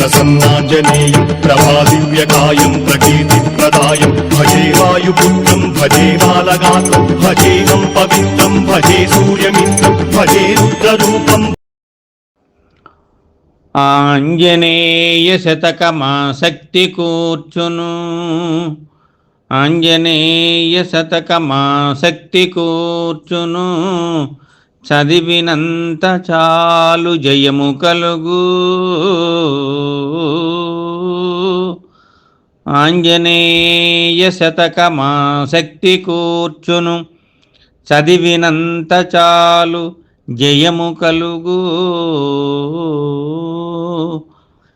ప్రసన్నాంజనేయం ప్రభాదివ్యకాయం ప్రకీర్తిప్రదాయం భజే వాయుపుత్రం భజే బాలగాత్రం భజేహం పవిత్రం భజే సూర్యమిత్రం భజే రుద్రరూపం. ఆంజనేయ శతకమాసక్తి కూర్చును ఆంజనేయ శతకమాసక్తి కూర్చును చదివినంత చాలు జయము కలుగు. ఆంజనేయ శతకమాసక్తి కూర్చును చదివినంత చాలు జయము కలుగు.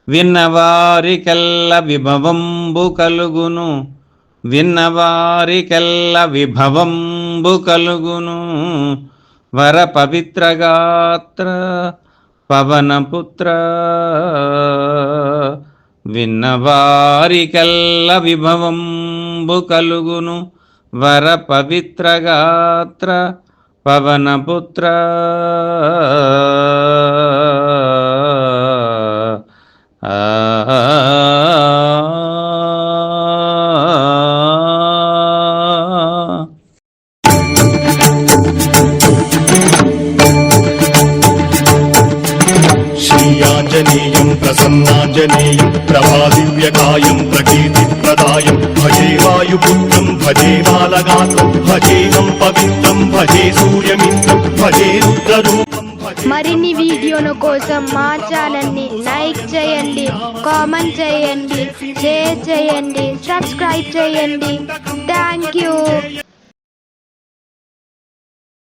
విన్నవారికెల్ల విభవంబు కలుగును విన్నవారికెల్ల విభవంబు కలుగును. వర పవిత్రగాత్ర పవనపుత్ర విన్నవారికెల్ల విభవంబు కలుగును. వర పవిత్రగాత్ర పవనపుత్ర శ్రీయాంజనేయం ప్రసన్నాంజనేయం ప్రభాదివ్యకాయం ప్రకీర్తిప్రదాయం భజే వాయుపుత్రం భజే బాలగాత్రం భజేహం పవిత్రం భజే సూర్యమిత్రం భజే రుద్రరూపం. మరిన్ని వీడియోల కోసం మా ఛానల్ని లైక్ చేయండి, కామెంట్ చేయండి, షేర్ చేయండి, సబ్స్క్రైబ్ చేయండి. Thank you.